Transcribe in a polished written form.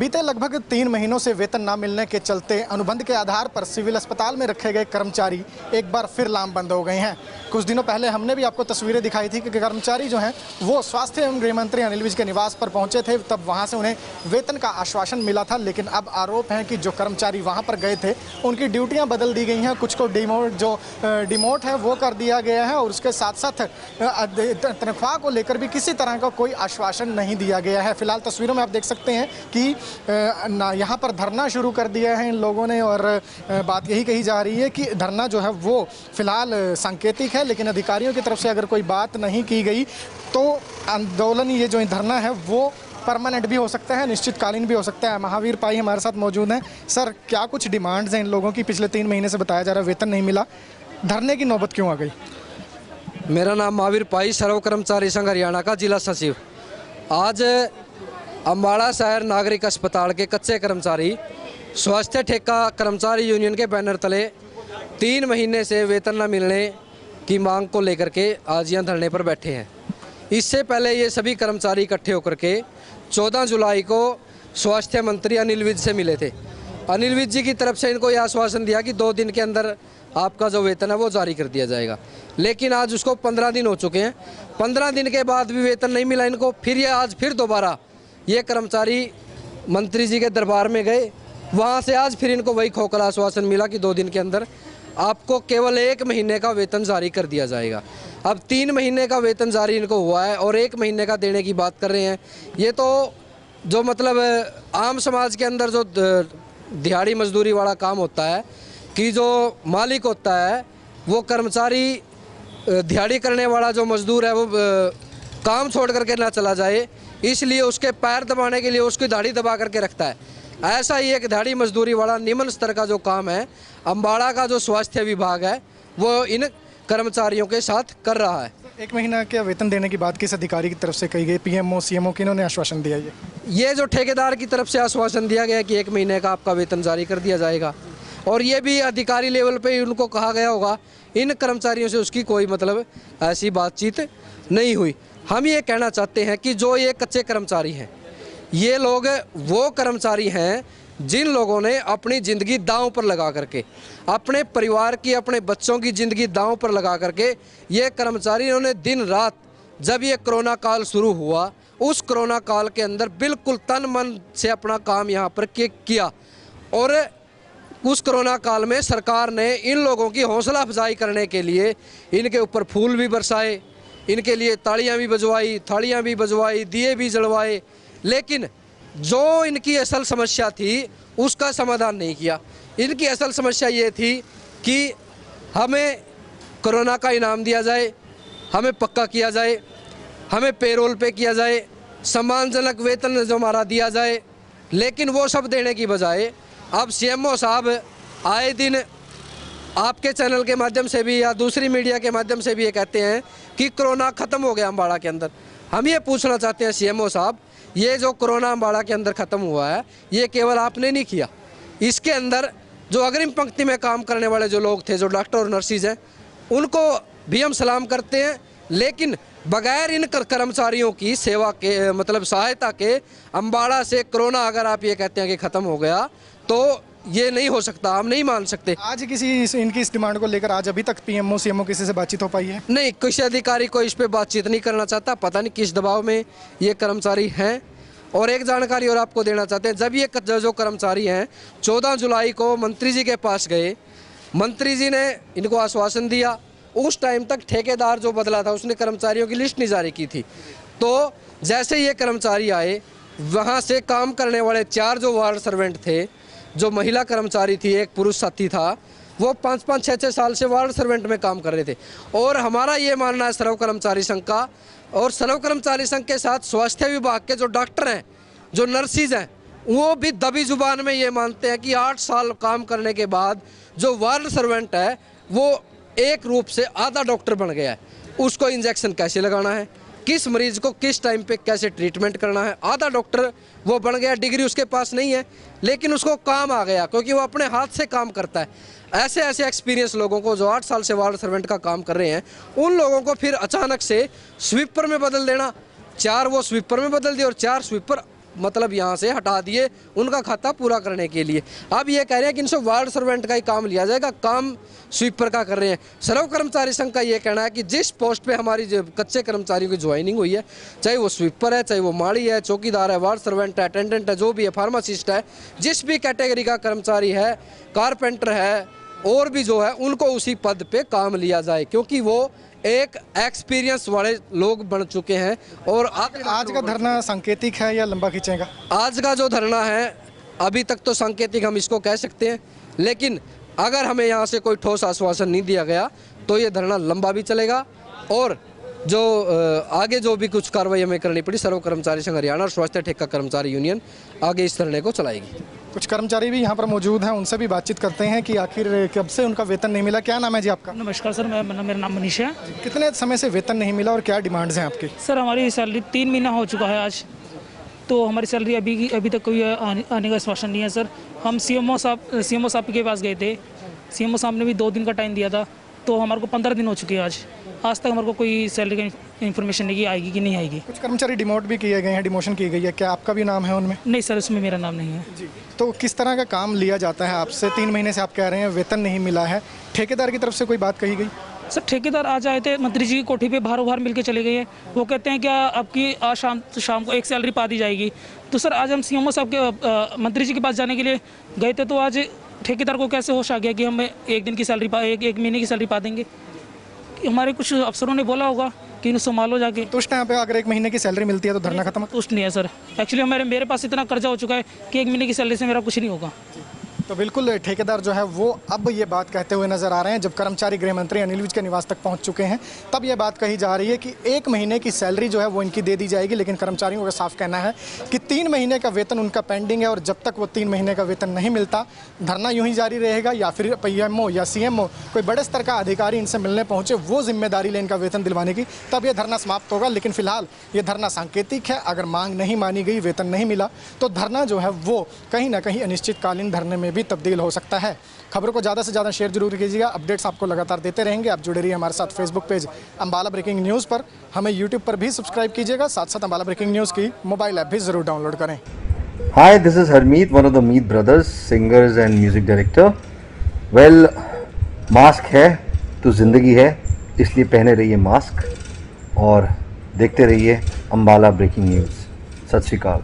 बीते लगभग 3 महीनों से वेतन न मिलने के चलते अनुबंध के आधार पर सिविल अस्पताल में रखे गए कर्मचारी एक बार फिर लामबंद हो गए हैं। कुछ दिनों पहले हमने भी आपको तस्वीरें दिखाई थी कि कर्मचारी जो हैं वो स्वास्थ्य एवं गृह मंत्री अनिल विज के निवास पर पहुंचे थे, तब वहां से उन्हें वेतन का आश्वासन मिला था। लेकिन अब आरोप है कि जो कर्मचारी वहां पर गए थे उनकी ड्यूटियाँ बदल दी गई हैं, कुछ को डिमोट है वो कर दिया गया है और उसके साथ साथ तनख्वाह को लेकर भी किसी तरह का कोई आश्वासन नहीं दिया गया है। फिलहाल तस्वीरों में आप देख सकते हैं कि यहाँ पर धरना शुरू कर दिया है इन लोगों ने और बात यही कही जा रही है कि धरना जो है वो फिलहाल सांकेतिक है, लेकिन अधिकारियों की तरफ से अगर कोई बात नहीं की गई तो आंदोलन, ये जो धरना है वो परमानेंट भी हो सकता है, निश्चितकालीन भी हो सकता है। महावीर पाई हमारे साथ मौजूद हैं। सर, क्या कुछ डिमांड्स हैं इन लोगों की? पिछले 3 महीने से बताया जा रहा है वेतन नहीं मिला, धरने की नौबत क्यों आ गई? मेरा नाम महावीर पाई, सर्व कर्मचारी संघ हरियाणा का जिला सचिव। आज अम्बाड़ा शहर नागरिक अस्पताल के कच्चे कर्मचारी स्वास्थ्य ठेका कर्मचारी यूनियन के बैनर तले 3 महीने से वेतन न मिलने की मांग को लेकर के आज यहाँ धरने पर बैठे हैं। इससे पहले ये सभी कर्मचारी इकट्ठे होकर के 14 जुलाई को स्वास्थ्य मंत्री अनिल विज से मिले थे। अनिल विज जी की तरफ से इनको यह आश्वासन दिया कि 2 दिन के अंदर आपका जो वेतन है वो जारी कर दिया जाएगा, लेकिन आज उसको 15 दिन हो चुके हैं। 15 दिन के बाद भी वेतन नहीं मिला इनको। फिर ये आज फिर दोबारा ये कर्मचारी मंत्री जी के दरबार में गए, वहाँ से आज फिर इनको वही खोखला आश्वासन मिला कि 2 दिन के अंदर आपको केवल 1 महीने का वेतन जारी कर दिया जाएगा। अब 3 महीने का वेतन जारी इनको हुआ है और 1 महीने का देने की बात कर रहे हैं। ये तो जो मतलब आम समाज के अंदर जो दिहाड़ी मजदूरी वाला काम होता है कि जो मालिक होता है वो कर्मचारी दिहाड़ी करने वाला जो मजदूर है वो काम छोड़ करके ना चला जाए, इसलिए उसके पैर दबाने के लिए उसकी दाढ़ी दबा करके रखता है। ऐसा ही एक दिहाड़ी मजदूरी वाला निम्न स्तर का जो काम है अम्बाड़ा का जो स्वास्थ्य विभाग है वो इन कर्मचारियों के साथ कर रहा है। 1 महीना के वेतन देने की बात किस अधिकारी की तरफ से कही गई? पीएमओ, सीएमओ, किन्होंने आश्वासन दिया? ये जो ठेकेदार की तरफ से आश्वासन दिया गया कि 1 महीने का आपका वेतन जारी कर दिया जाएगा, और ये भी अधिकारी लेवल पे उनको कहा गया होगा। इन कर्मचारियों से उसकी कोई मतलब ऐसी बातचीत नहीं हुई। हम ये कहना चाहते हैं कि जो ये कच्चे कर्मचारी हैं, ये लोग वो कर्मचारी हैं जिन लोगों ने अपनी ज़िंदगी दांव पर लगा करके, अपने परिवार की, अपने बच्चों की ज़िंदगी दांव पर लगा करके ये कर्मचारी, इन्होंने दिन रात, जब ये कोरोना काल शुरू हुआ उस कोरोना काल के अंदर बिल्कुल तन मन से अपना काम यहाँ पर किया। और उस कोरोना काल में सरकार ने इन लोगों की हौसला अफजाई करने के लिए इनके ऊपर फूल भी बरसाए, इनके लिए तालियां भी बजवाई, थालियां भी बजवाई, दिए भी जलवाए, लेकिन जो इनकी असल समस्या थी उसका समाधान नहीं किया। इनकी असल समस्या ये थी कि हमें कोरोना का इनाम दिया जाए, हमें पक्का किया जाए, हमें पेरोल पे किया जाए, सम्मानजनक वेतन जो हमारा दिया जाए, लेकिन वो सब देने की बजाय अब सीएमओ साहब आए दिन आपके चैनल के माध्यम से भी या दूसरी मीडिया के माध्यम से भी ये कहते हैं कि कोरोना ख़त्म हो गया अम्बाड़ा के अंदर। हम ये पूछना चाहते हैं सीएमओ साहब, ये जो कोरोना अम्बाड़ा के अंदर ख़त्म हुआ है ये केवल आपने नहीं किया, इसके अंदर जो अग्रिम पंक्ति में काम करने वाले जो लोग थे, जो डॉक्टर और नर्सिज हैं, उनको भी हम सलाम करते हैं। लेकिन बगैर इन कर्मचारियों की सेवा के मतलब सहायता के अम्बाड़ा से कोरोना अगर आप ये कहते हैं कि ख़त्म हो गया तो ये नहीं हो सकता, हम नहीं मान सकते। आज इनकी इस डिमांड को लेकर आज अभी तक पीएमओ, सीएमओ किसी से बातचीत हो पाई है? नहीं, किसी अधिकारी को इस पे बातचीत नहीं करना चाहता। पता नहीं किस दबाव में ये कर्मचारी हैं। और एक जानकारी और आपको देना चाहते हैं, जब ये जो कर्मचारी हैं 14 जुलाई को मंत्री जी के पास गए, मंत्री जी ने इनको आश्वासन दिया। उस टाइम तक ठेकेदार जो बदला था उसने कर्मचारियों की लिस्ट नहीं जारी की थी। तो जैसे ये कर्मचारी आए, वहाँ से काम करने वाले 4 जो वार्ड सर्वेंट थे, जो महिला कर्मचारी थी, एक पुरुष साथी था, वो 5-5, 6-6 साल से वार्ड सर्वेंट में काम कर रहे थे। और हमारा ये मानना है सर्व कर्मचारी संघ का, और सर्व कर्मचारी संघ के साथ स्वास्थ्य विभाग के जो डॉक्टर हैं, जो नर्सिज हैं, वो भी दबी जुबान में ये मानते हैं कि 8 साल काम करने के बाद जो वार्ड सर्वेंट है वो एक रूप से आधा डॉक्टर बन गया है। उसको इंजेक्शन कैसे लगाना है, किस मरीज को किस टाइम पे कैसे ट्रीटमेंट करना है, आधा डॉक्टर वो बन गया। डिग्री उसके पास नहीं है लेकिन उसको काम आ गया क्योंकि वो अपने हाथ से काम करता है। ऐसे ऐसे एक्सपीरियंस लोगों को जो 8 साल से वार्ड सर्वेंट का काम कर रहे हैं, उन लोगों को फिर अचानक से स्वीपर में बदल देना, 4 वो स्वीपर में बदल दिए और 4 स्वीपर मतलब यहाँ से हटा दिए उनका खाता पूरा करने के लिए। अब ये कह रहे हैं कि इनसे वार्ड सर्वेंट का ही काम लिया जाएगा, काम स्वीपर का कर रहे हैं। सर्व कर्मचारी संघ का ये कहना है कि जिस पोस्ट पे हमारी जो कच्चे कर्मचारियों की ज्वाइनिंग हुई है, चाहे वो स्वीपर है, चाहे वो माली है, चौकीदार है, वार्ड सर्वेंट है, अटेंडेंट है, जो भी है, फार्मासिस्ट है, जिस भी कैटेगरी का कर्मचारी है, कारपेंटर है और भी जो है, उनको उसी पद पे काम लिया जाए, क्योंकि वो एक एक्सपीरियंस वाले लोग बन चुके हैं। और आज का धरना सांकेतिक है या लंबा खींचेगा? आज का जो धरना है अभी तक तो सांकेतिक हम इसको कह सकते हैं, लेकिन अगर हमें यहाँ से कोई ठोस आश्वासन नहीं दिया गया तो ये धरना लंबा भी चलेगा। और जो आगे जो भी कुछ कार्रवाई हमें करनी पड़ी, सर्व कर्मचारी संघ हरियाणा और स्वास्थ्य ठेका कर्मचारी यूनियन आगे इस धरने को चलाएगी। कुछ कर्मचारी भी यहाँ पर मौजूद हैं, उनसे भी बातचीत करते हैं कि आखिर कब से उनका वेतन नहीं मिला। क्या नाम है जी आपका? नमस्कार सर, मेरा नाम मनीष है। कितने समय से वेतन नहीं मिला और क्या डिमांड्स हैं आपकी? सर हमारी सैलरी 3 महीना हो चुका है आज, तो हमारी सैलरी अभी तक कोई आने का आश्वासन नहीं है सर। हम सीएमओ साहब के पास गए थे, सीएमओ साहब ने भी 2 दिन का टाइम दिया था, तो हमारे को 15 दिन हो चुके हैं आज तक हमारे को कोई सैलरी का इन्फॉर्मेशन नहीं, आएगी कि नहीं आएगी। कुछ कर्मचारी डिमोट भी किए गए हैं, डिमोशन की गई है, क्या आपका भी नाम है उनमें? नहीं सर, उसमें मेरा नाम नहीं है जी। तो किस तरह का काम लिया जाता है आपसे? 3 महीने से आप कह रहे हैं वेतन नहीं मिला है, ठेकेदार की तरफ से कोई बात कही गई? सर ठेकेदार आज आए थे, मंत्री जी की कोठी पे बाहर मिल के चले गए हैं। वो कहते हैं क्या आपकी आज शाम को एक सैलरी पा दी जाएगी। तो सर आज हम सीएमओ साहब के मंत्री जी के पास जाने के लिए गए थे, तो आज ठेकेदार को कैसे होश आ गया कि हम एक दिन की सैलरी एक महीने की सैलरी पा देंगे। हमारे कुछ अफसरों ने बोला होगा कि इन्हें संभालो जाके। तो उस टाइम पे अगर 1 महीने की सैलरी मिलती है तो धरना खत्म? तुष्ट नहीं है सर, एक्चुअली मेरे पास इतना कर्जा हो चुका है कि 1 महीने की सैलरी से मेरा कुछ नहीं होगा। तो बिल्कुल ठेकेदार जो है वो अब ये बात कहते हुए नजर आ रहे हैं। जब कर्मचारी गृह मंत्री अनिल विज के निवास तक पहुंच चुके हैं तब ये बात कही जा रही है कि 1 महीने की सैलरी जो है वो इनकी दे दी जाएगी, लेकिन कर्मचारियों का साफ कहना है कि 3 महीने का वेतन उनका पेंडिंग है और जब तक वो 3 महीने का वेतन नहीं मिलता धरना यूं ही जारी रहेगा, या फिर पीएमओ या सीएमओ कोई बड़े स्तर का अधिकारी इनसे मिलने पहुंचे, वो जिम्मेदारी ले इनका वेतन दिलवाने की, तब ये धरना समाप्त होगा। लेकिन फिलहाल ये धरना सांकेतिक है। अगर मांग नहीं मानी गई, वेतन नहीं मिला, तो धरना जो है वो कहीं ना कहीं अनिश्चितकालीन धरने में भी तब्दील हो सकता है। खबरों को ज़्यादा से ज़्यादा शेयर जरूर कीजिएगा। अपडेट्स आपको लगातार देते रहेंगे। आप जुड़े रहिए हमारे साथ Facebook page Ambala breaking news पर, हमें यूट्यूब पर भी सब्सक्राइब कीजिएगा। साथ साथ अम्बाला ब्रेकिंग न्यूज़ की मोबाइल ऐप भी ज़रूर डाउनलोड करें। Hi, this is Harmeet, one of the Meet brothers, singers and music director. Well, mask है तो ज़िंदगी है, इसलिए पहने रहिए मास्क और देखते रहिए अम्बाला ब्रेकिंग न्यूज़। सत श्री अकाल।